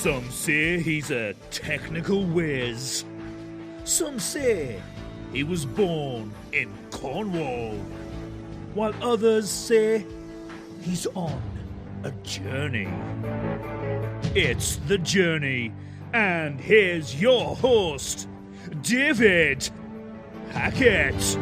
Some say he's a technical whiz. Some say he was born in Cornwall. While others say he's on a journey. It's The Journey, and here's your host, David Hackett.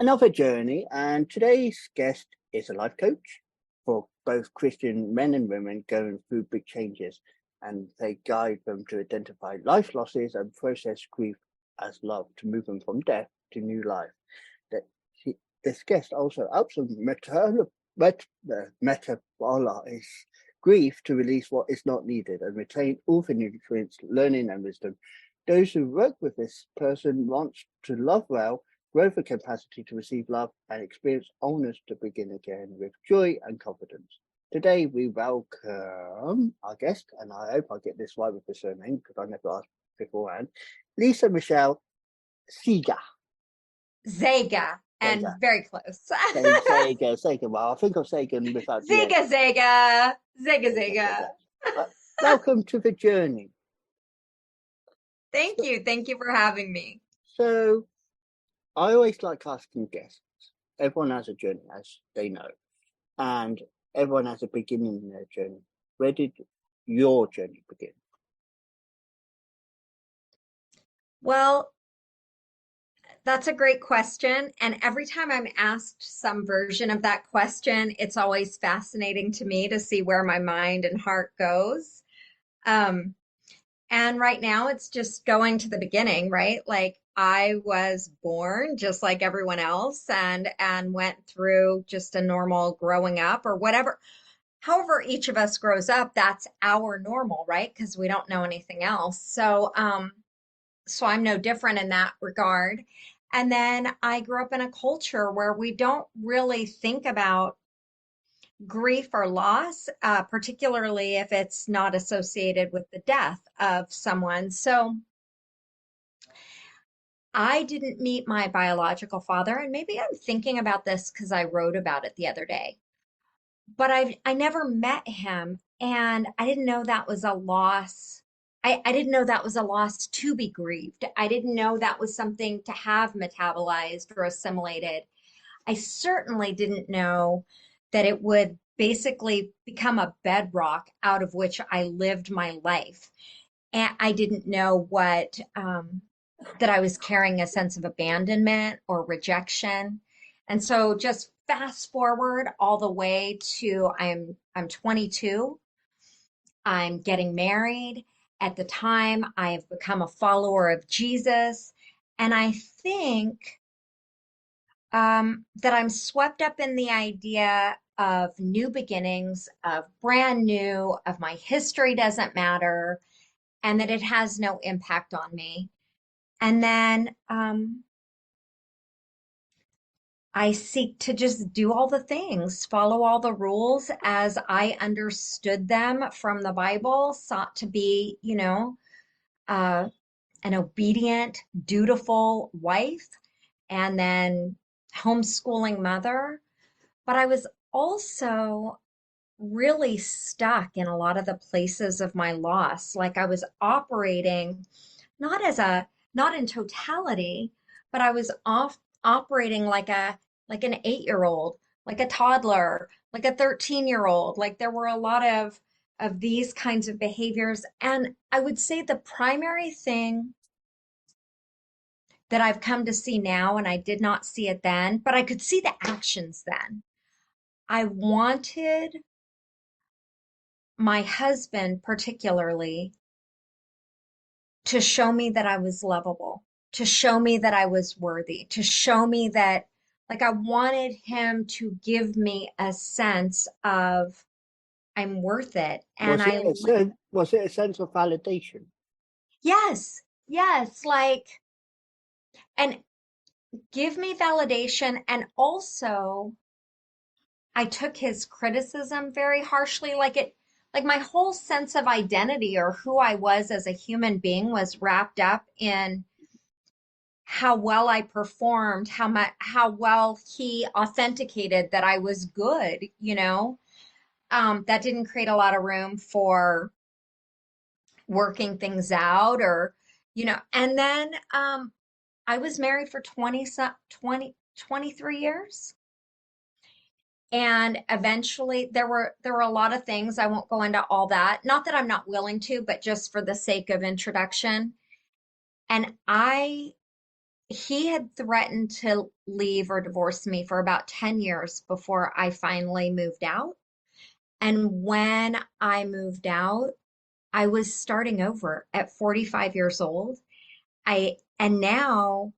Another journey, and today's guest is a life coach for both Christian men and women going through big changes, and they guide them to identify life losses and process grief as love to move them from death to new life. This guest also helps them metabolize grief to release what is not needed and retain all the nutrients, learning, and wisdom. Those who work with this person want to love well, grow the capacity to receive love, and experience wholeness to begin again with joy and confidence. Today we welcome our guest, and I hope I get this right with the surname because I never asked beforehand, Lisa Michelle Zega. Zega, and very close. Zega. Well, I think of Zega without Zega. Welcome to The Journey. Thank you for having me. So, I always like asking guests. Everyone has a journey, as they know, and everyone has a beginning in their journey. Where did your journey begin? Well, that's a great question. And every time I'm asked some version of that question, it's always fascinating to me to see where my mind and heart goes. And right now it's just going to the beginning, right? Like I was born just like everyone else and went through just a normal growing up or whatever. However, each of us grows up, that's our normal, right? Because we don't know anything else. So I'm no different in that regard. And then I grew up in a culture where we don't really think about grief or loss, particularly if it's not associated with the death of someone. So I didn't meet my biological father, and maybe I'm thinking about this because I wrote about it the other day. But I never met him, and I didn't know that was a loss. I didn't know that was a loss to be grieved. I didn't know that was something to have metabolized or assimilated. I certainly didn't know that it would basically become a bedrock out of which I lived my life. And I didn't know that I was carrying a sense of abandonment or rejection. And so just fast forward all the way to I'm 22. I'm getting married. At the time, I have become a follower of Jesus. And I think that I'm swept up in the idea of new beginnings, of brand new, of my history doesn't matter, and that it has no impact on me. And then I seek to just do all the things, follow all the rules as I understood them from the Bible, sought to be, an obedient, dutiful wife, and then homeschooling mother. But I was also really stuck in a lot of the places of my loss. Like I was operating not in totality, but I was operating like an 8-year-old, like a toddler, like a 13-year-old. Like there were a lot of these kinds of behaviors. And I would say the primary thing that I've come to see now, and I did not see it then, but I could see the actions then. I wanted my husband particularly to show me that I was lovable, to show me that I was worthy, to show me that, like, I wanted him to give me a sense of I'm worth it. And was it a sense of validation? Yes, like, and give me validation. And also, I took his criticism very harshly, like my whole sense of identity or who I was as a human being was wrapped up in how well I performed, how well he authenticated that I was good, that didn't create a lot of room for working things out or, and then I was married for 23 years. And eventually there were a lot of things. I won't go into all that. Not that I'm not willing to, but just for the sake of introduction. And he had threatened to leave or divorce me for about 10 years before I finally moved out. And when I moved out, I was starting over at 45 years old. And now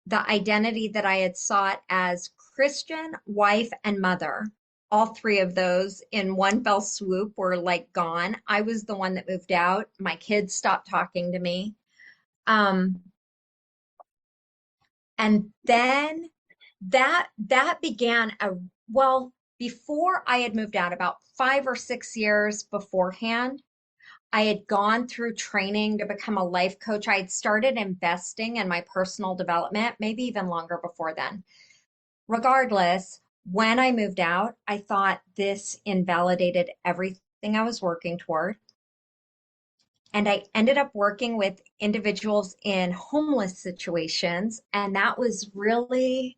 the identity that I had sought as Christian, wife, and mother, all three of those in one fell swoop were like gone. I was the one that moved out. My kids stopped talking to me. And then that began before I had moved out, about 5 or 6 years beforehand, I had gone through training to become a life coach. I had started investing in my personal development, maybe even longer before then. Regardless, when I moved out, I thought this invalidated everything I was working toward. And I ended up working with individuals in homeless situations. And that was really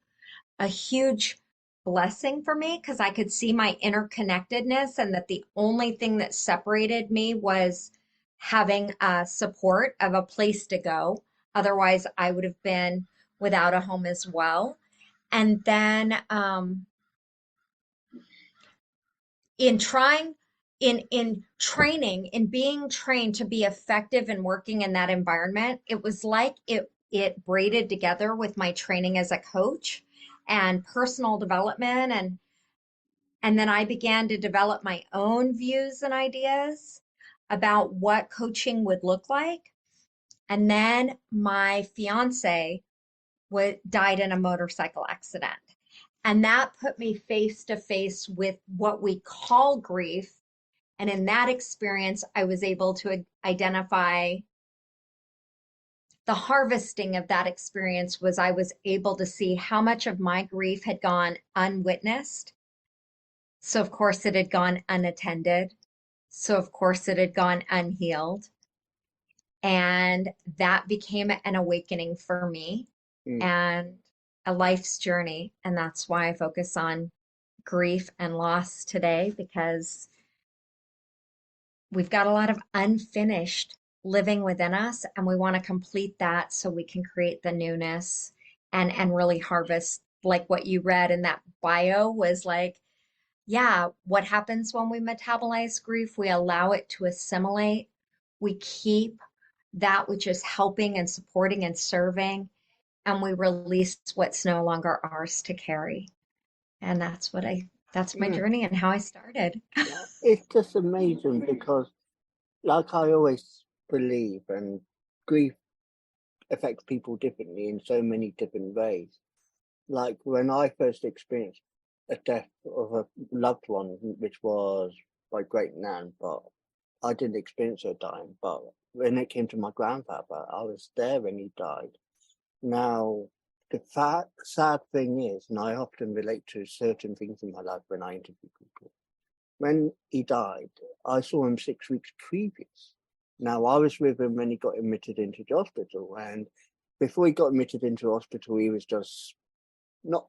a huge blessing for me because I could see my interconnectedness and that the only thing that separated me was having a support of a place to go. Otherwise, I would have been without a home as well. And then in trying in training, in being trained to be effective in working in that environment, it was like it braided together with my training as a coach and personal development, and then I began to develop my own views and ideas about what coaching would look like. And then my fiance died in a motorcycle accident. And that put me face to face with what we call grief. And in that experience, I was able to identify the harvesting of that experience was I was able to see how much of my grief had gone unwitnessed. So, of course, it had gone unattended. So, of course, it had gone unhealed. And that became an awakening for me and a life's journey. And that's why I focus on grief and loss today, because we've got a lot of unfinished living within us, and we want to complete that so we can create the newness and really harvest. Like what you read in that bio was like, yeah, what happens when we metabolize grief? We allow it to assimilate. We keep that which is helping and supporting and serving, and we release what's no longer ours to carry. And that's my journey and how I started. It's just amazing because, like I always believe, and grief affects people differently in so many different ways. Like when I first experienced a death of a loved one, which was my great nan, but I didn't experience her dying. But when it came to my grandfather, I was there when he died. Now, the sad thing is, and I often relate to certain things in my life when I interview people, when he died, I saw him 6 weeks previous. Now, I was with him when he got admitted into the hospital, and before he got admitted into hospital, he was just not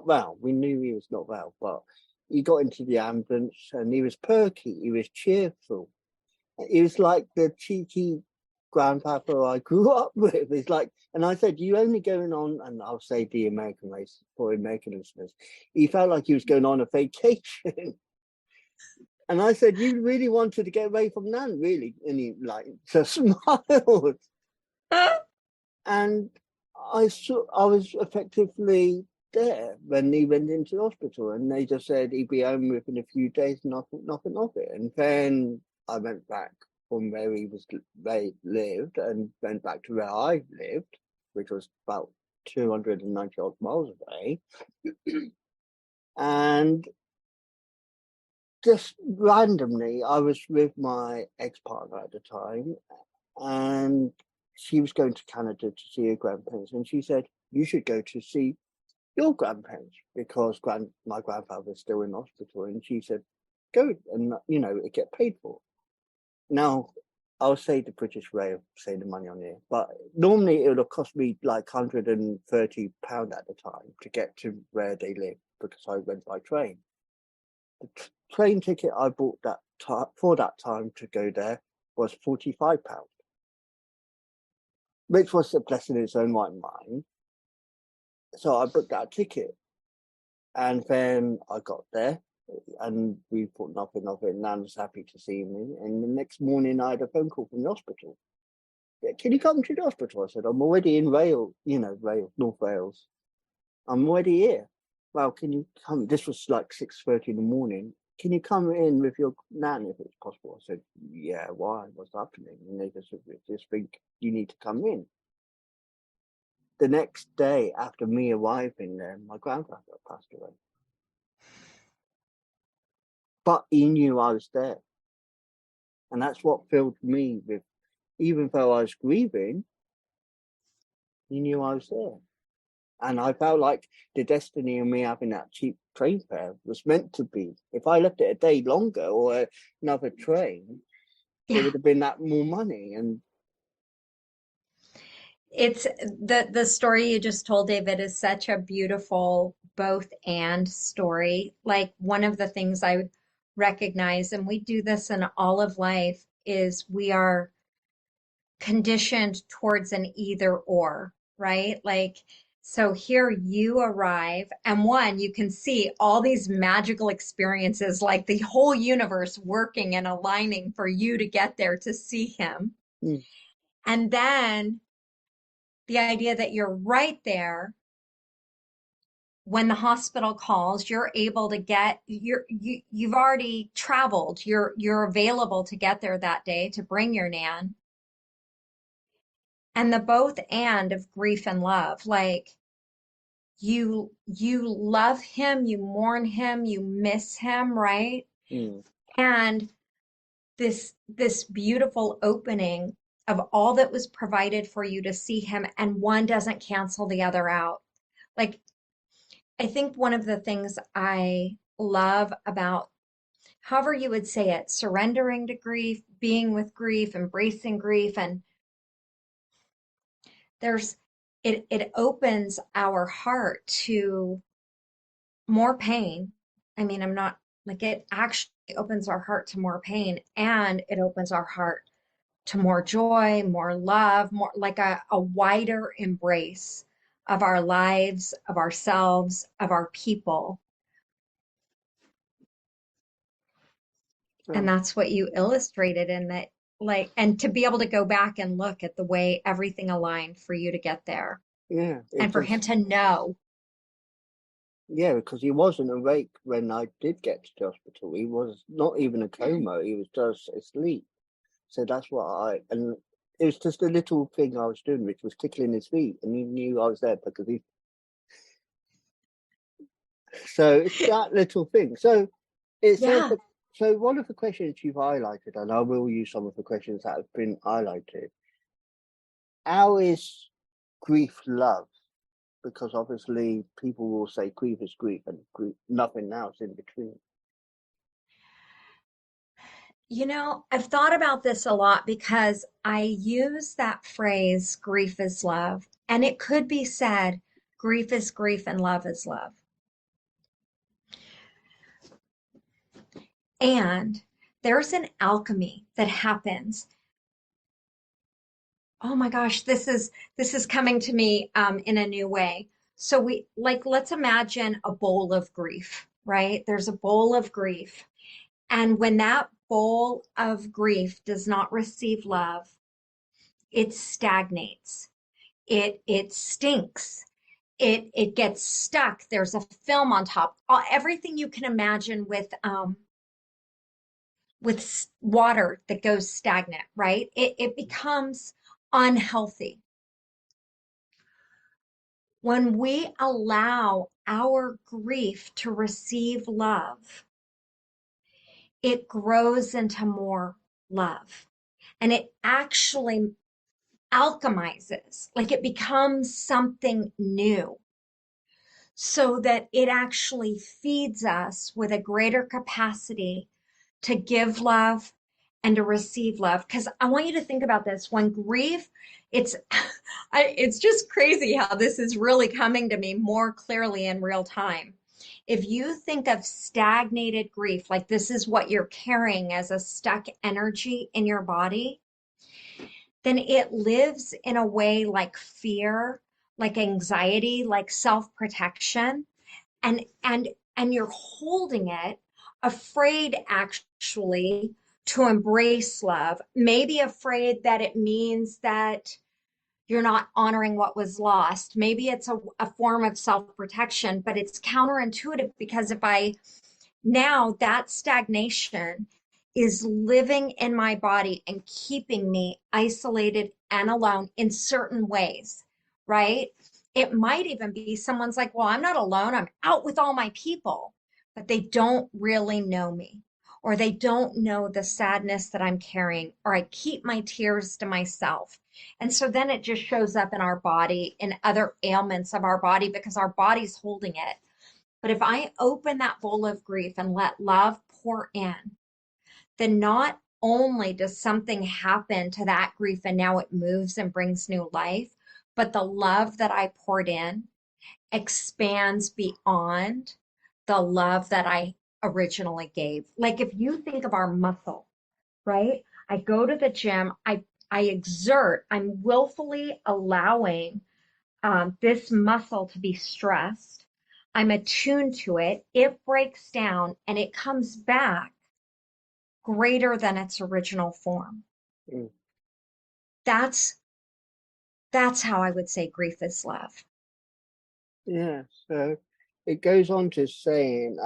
well. We knew he was not well, but he got into the ambulance and he was perky, he was cheerful. He was like the cheeky grandpapa I grew up with. It's like, and I said, you only going on, and I'll say the American race for American listeners, he felt like he was going on a vacation. And I said, you really wanted to get away from Nan, really? And he like just smiled. And I was effectively there when he went into hospital, and they just said he'd be home within a few days, nothing of it. And then I went back from where he lived, and went back to where I lived, which was about 290 odd miles away. And just randomly, I was with my ex-partner at the time, and she was going to Canada to see her grandparents, and she said, "You should go to see your grandparents because my grandfather was still in hospital." And she said, "Go, and it get paid for." Now, I'll say the British way of saying the money on here, but normally it would have cost me like £130 at the time to get to where they live because I went by train. The train ticket I bought for that time to go there was £45, which was a blessing in its own right mind. So I booked that ticket, and then I got there, and we thought nothing of it. Nan was happy to see me, and the next morning I had a phone call from the hospital. Yeah, can you come to the hospital? I said, I'm already in Wales, North Wales. I'm already here. Well, can you come? This was like 6:30 in the morning. Can you come in with your nan if it's possible? I said, yeah, why? What's happening? And they just think you need to come in. The next day after me arriving there, my grandfather passed away. But he knew I was there. And that's what filled me with, even though I was grieving, he knew I was there. And I felt like the destiny of me having that cheap train fare was meant to be. If I left it a day longer or another train, it would have been that more money. And It's the story you just told, David, is such a beautiful both and story. Like one of the things I recognize, and we do this in all of life, is we are conditioned towards an either or, right? Like, so here you arrive, and one, you can see all these magical experiences, like the whole universe working and aligning for you to get there to see him. And then the idea that you're right there when the hospital calls, you're able to get you've already traveled, you're available to get there that day to bring your nan. And the both and of grief and love, like you love him, you mourn him, you miss him, right? And this beautiful opening of all that was provided for you to see him, and one doesn't cancel the other out. Like, I think one of the things I love about, however you would say it, surrendering to grief, being with grief, embracing grief, and it opens our heart to more pain. I mean, I'm not like, it actually opens our heart to more pain, and it opens our heart to more joy, more love, more like a wider embrace of our lives, of ourselves, of our people. And that's what you illustrated in that, like, and to be able to go back and look at the way everything aligned for you to get there. Yeah. And for him to know. Yeah, because he wasn't awake when I did get to the hospital. He was not even a coma. He was just asleep. So that's what and it was just a little thing I was doing, which was tickling his feet, and he knew I was there because he. So it's that little thing. So it says that. So one of the questions you've highlighted, and I will use some of the questions that have been highlighted. How is grief love? Because obviously people will say grief is grief, and grief, nothing else in between. You know, I've thought about this a lot because I use that phrase, grief is love, and it could be said, grief is grief and love is love. And there's an alchemy that happens. Oh my gosh, this is coming to me in a new way. So let's imagine a bowl of grief, right? There's a bowl of grief. And when that bowl of grief does not receive love, it stagnates. It stinks. It gets stuck. There's a film on top. Everything you can imagine with water that goes stagnant, right? It becomes unhealthy. When we allow our grief to receive love, it grows into more love. And it actually alchemizes, like it becomes something new, so that it actually feeds us with a greater capacity to give love and to receive love. Because I want you to think about this. When grief, it's it's just crazy how this is really coming to me more clearly in real time. If you think of stagnated grief, like this is what you're carrying as a stuck energy in your body, then it lives in a way like fear, like anxiety, like self-protection, and you're holding it, afraid actually to embrace love, maybe afraid that it means that you're not honoring what was lost. Maybe it's a form of self-protection, but it's counterintuitive, because if I now, that stagnation is living in my body and keeping me isolated and alone in certain ways, right? It might even be someone's like, well, I'm not alone. I'm out with all my people, but they don't really know me, or they don't know the sadness that I'm carrying, or I keep my tears to myself. And so then it just shows up in our body, in other ailments of our body, because our body's holding it. But if I open that bowl of grief and let love pour in, then not only does something happen to that grief and now it moves and brings new life, but the love that I poured in expands beyond the love that I originally gave. Like if you think of our muscle, right? I go to the gym, I exert, I'm willfully allowing this muscle to be stressed. I'm attuned to it. It breaks down and it comes back greater than its original form. Mm. That's that's how I would say grief is love. Yeah, so it goes on to saying,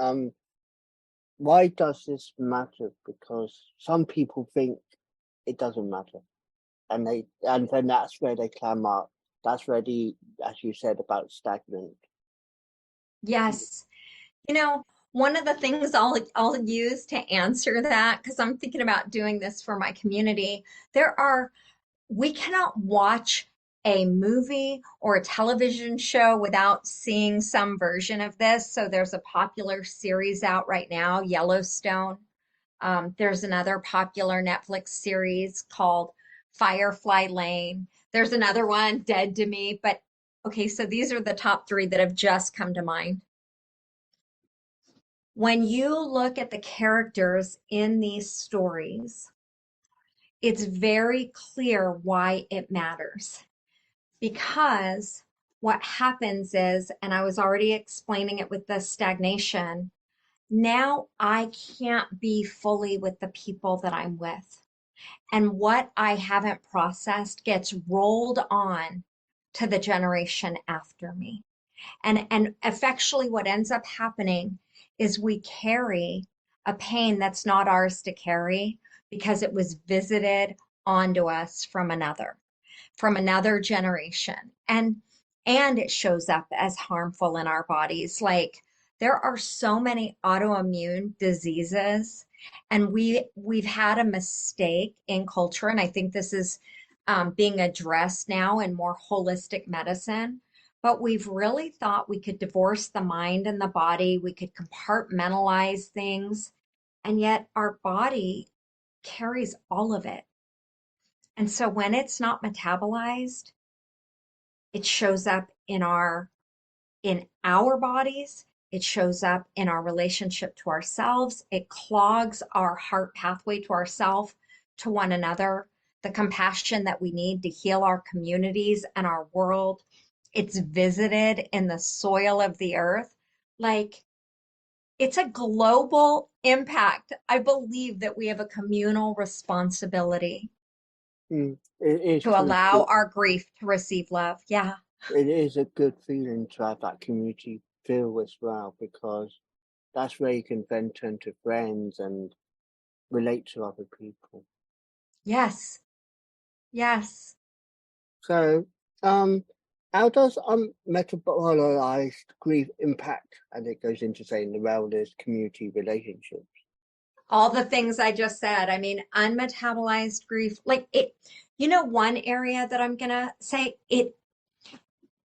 why does this matter? Because some people think it doesn't matter, and then that's where they climb up. That's where as you said about stagnant. Yes. You know, one of the things I'll use to answer that, because I'm thinking about doing this for my community, we cannot watch a movie or a television show without seeing some version of this. So there's a popular series out right now, Yellowstone. There's another popular Netflix series called Firefly Lane. There's another one, Dead to Me. But okay, so these are the top three that have just come to mind. When you look at the characters in these stories, it's very clear why it matters. Because what happens is, and I was already explaining it with the stagnation, now I can't be fully with the people that I'm with. And what I haven't processed gets rolled on to the generation after me. And effectually what ends up happening is we carry a pain that's not ours to carry, because it was visited onto us from another generation. And it shows up as harmful in our bodies. Like there are so many autoimmune diseases, and we've had a mistake in culture, and I think this is being addressed now in more holistic medicine. But we've really thought we could divorce the mind and the body, we could compartmentalize things, and yet our body carries all of it. And so when it's not metabolized, it shows up in our bodies, it shows up in our relationship to ourselves, it clogs our heart pathway to ourself, to one another, the compassion that we need to heal our communities and our world. It's visited in the soil of the earth. Like it's a global impact. I believe that we have a communal responsibility It is to true. allow our grief to receive love. Yeah. It is a good feeling to have that community feel as well, because that's where you can then turn to friends and relate to other people. Yes. Yes. So, how does metabolized grief impact? And it goes into saying the wellness community relationships. All the things I just said. I mean, unmetabolized grief, like it, one area that I'm gonna say it,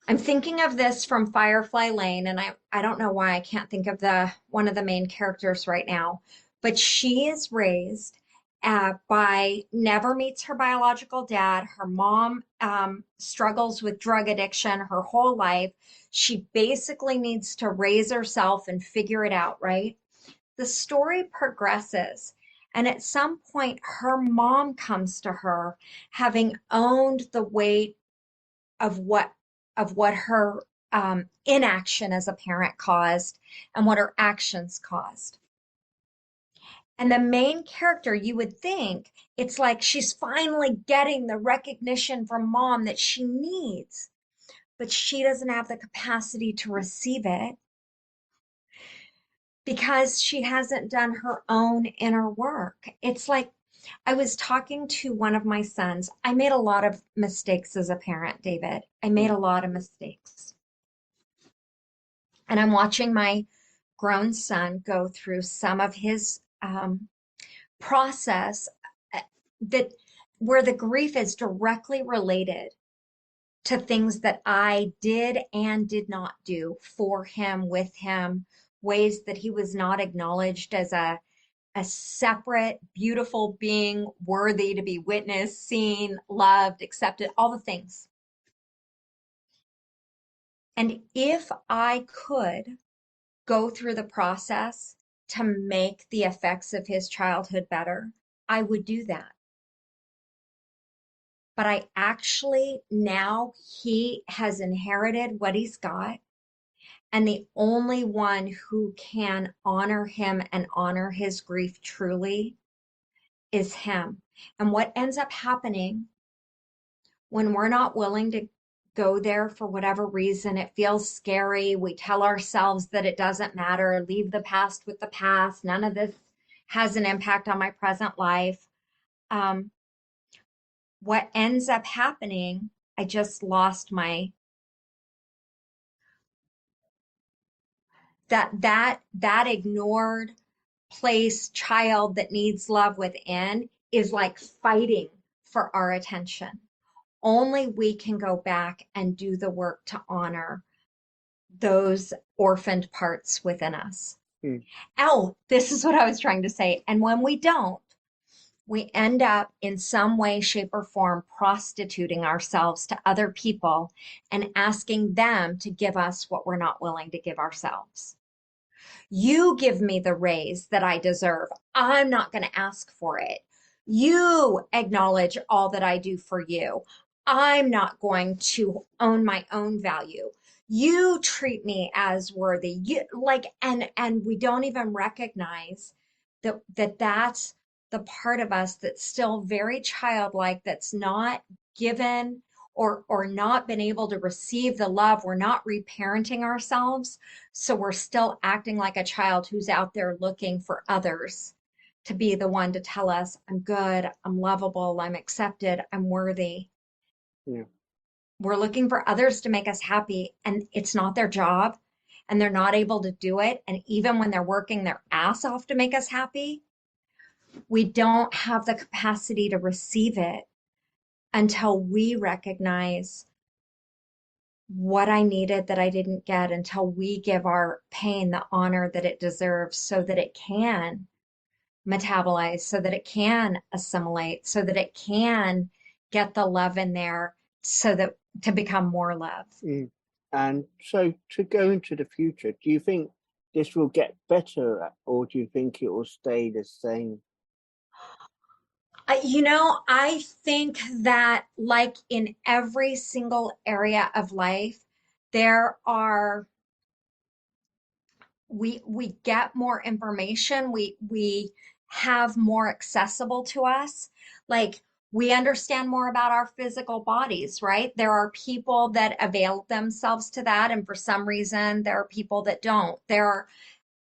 I'm thinking of this from Firefly Lane, and I don't know why I can't think of the one of the main characters right now, but she is raised by never meets her biological dad. Her mom struggles with drug addiction her whole life. She basically needs to raise herself and figure it out, right? The story progresses. And at some point, her mom comes to her, having owned the weight of what her inaction as a parent caused and what her actions caused. And the main character, you would think it's like she's finally getting the recognition from mom that she needs, but she doesn't have the capacity to receive it because she hasn't done her own inner work. It's like I was talking to one of my sons. I made a lot of mistakes as a parent, David. I made a lot of mistakes. And I'm watching my grown son go through some of his process that where the grief is directly related to things that I did and did not do for him, with him, ways that he was not acknowledged as a separate, beautiful being worthy to be witnessed, seen, loved, accepted, all the things. And if I could go through the process to make the effects of his childhood better, I would do that. But I actually, now he has inherited what he's got. And the only one who can honor him and honor his grief truly is him. And what ends up happening when we're not willing to go there for whatever reason, it feels scary. We tell ourselves that it doesn't matter, leave the past with the past. None of this has an impact on my present life. What ends up happening, I just lost my that ignored place child that needs love within is like fighting for our attention. Only we can go back and do the work to honor those orphaned parts within us. Oh, this is what I was trying to say. And when we don't, we end up in some way, shape, or form prostituting ourselves to other people and asking them to give us what we're not willing to give ourselves. You give me the raise that I deserve. I'm not going to ask for it. You acknowledge all that I do for you. I'm not going to own my own value. You treat me as worthy. You like, and we don't even recognize that's the part of us that's still very childlike, that's not given or not been able to receive the love. We're not reparenting ourselves. So we're still acting like a child who's out there looking for others to be the one to tell us, I'm good, I'm lovable, I'm accepted, I'm worthy. Yeah. We're looking for others to make us happy, and it's not their job, and they're not able to do it. And even when they're working their ass off to make us happy, we don't have the capacity to receive it until we recognize what I needed that I didn't get, until we give our pain the honor that it deserves so that it can metabolize, so that it can assimilate, so that it can get the love in there, so that to become more love. And so to go into the future, do you think this will get better, or do you think it will stay the same? I think that, like in every single area of life, there are we get more information, we have more accessible to us. Like, we understand more about our physical bodies, right? There are people that avail themselves to that, and for some reason there are people that don't.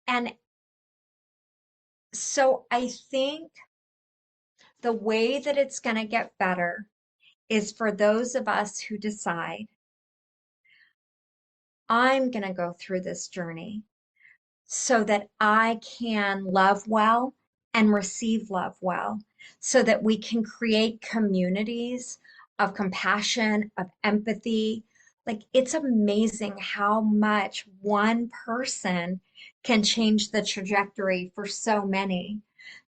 And so I think the way that it's going to get better is for those of us who decide, I'm going to go through this journey so that I can love well and receive love well so that we can create communities of compassion, of empathy. Like, it's amazing how much one person can change the trajectory for so many.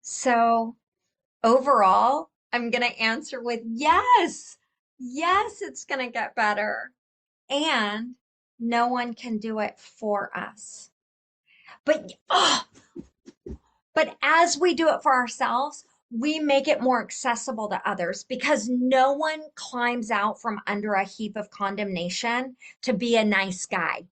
So, overall, I'm going to answer with yes. Yes, it's going to get better. And no one can do it for us. But but as we do it for ourselves, we make it more accessible to others because no one climbs out from under a heap of condemnation to be a nice guy,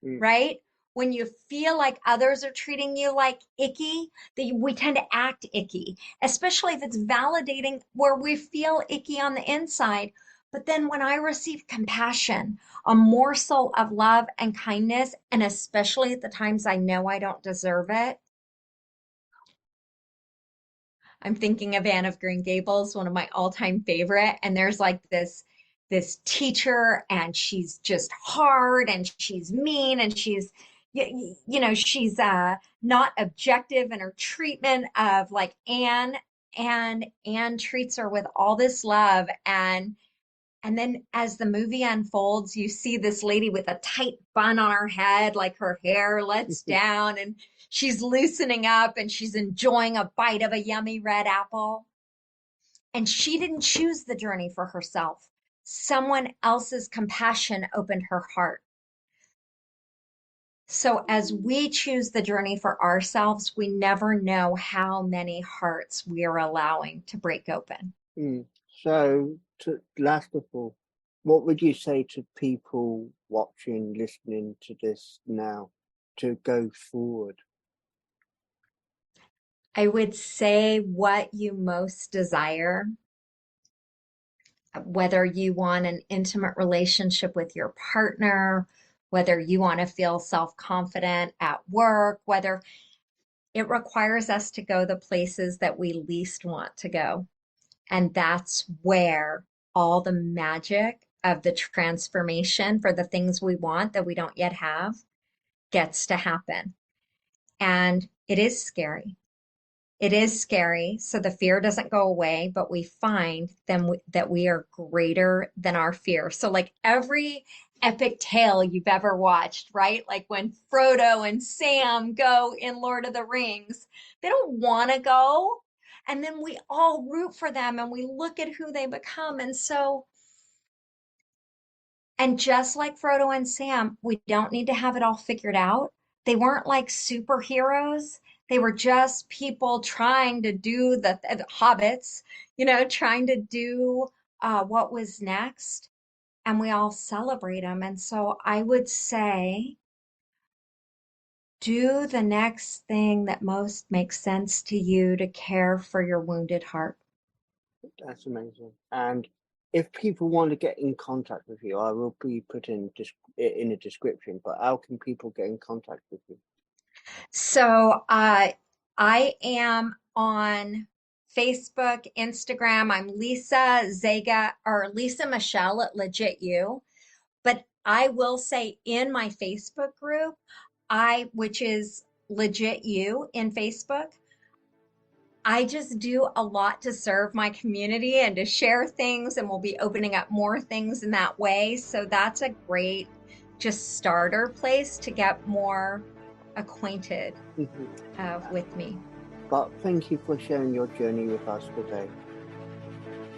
right? When you feel like others are treating you like icky, we tend to act icky, especially if it's validating where we feel icky on the inside. But then when I receive compassion, a morsel of love and kindness, and especially at the times I know I don't deserve it, I'm thinking of Anne of Green Gables, one of my all-time favorite. And there's like this teacher, and she's just hard, and she's mean, and she's she's not objective in her treatment of like Anne. And Anne treats her with all this love, and then as the movie unfolds, you see this lady with a tight bun on her head, like her hair lets down, and she's loosening up and she's enjoying a bite of a yummy red apple. And she didn't choose the journey for herself. Someone else's compassion opened her heart. So as we choose the journey for ourselves, we never know how many hearts we are allowing to break open. So, last of all, what would you say to people watching, listening to this now to go forward? I would say what you most desire, whether you want an intimate relationship with your partner, whether you want to feel self-confident at work, whether it requires us to go the places that we least want to go. And that's where all the magic of the transformation for the things we want that we don't yet have gets to happen. And it is scary. It is scary. So the fear doesn't go away, but we find then that we are greater than our fear. So like every epic tale you've ever watched, right? Like when Frodo and Sam go in Lord of the Rings, they don't want to go. And then we all root for them and we look at who they become. And just like Frodo and Sam, we don't need to have it all figured out. They weren't like superheroes. They were just people trying to do the hobbits, trying to do what was next. And we all celebrate them. And so I would say, do the next thing that most makes sense to you to care for your wounded heart. That's amazing. And if people want to get in contact with you, I will be putting in the description, but how can people get in contact with you? So I am on Facebook, Instagram. I'm Lisa Zega or Lisa Michelle at Legit You. But I will say in my Facebook group, which is Legit You in Facebook, I just do a lot to serve my community and to share things, and we'll be opening up more things in that way. So that's a great just starter place to get more acquainted with me. But thank you for sharing your journey with us today.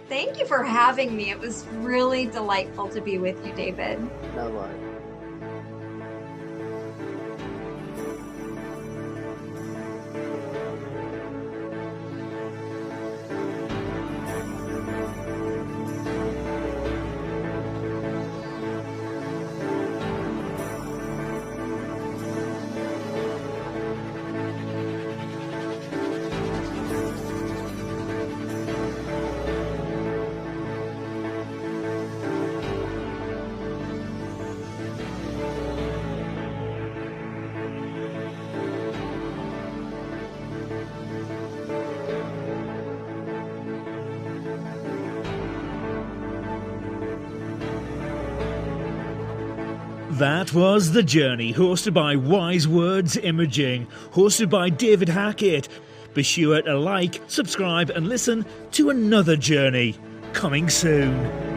Thank you for having me. It was really delightful to be with you, David. No worries. That was The Journey, hosted by Wise Words Imaging, hosted by David Hackett. Be sure to like, subscribe and listen to another journey coming soon.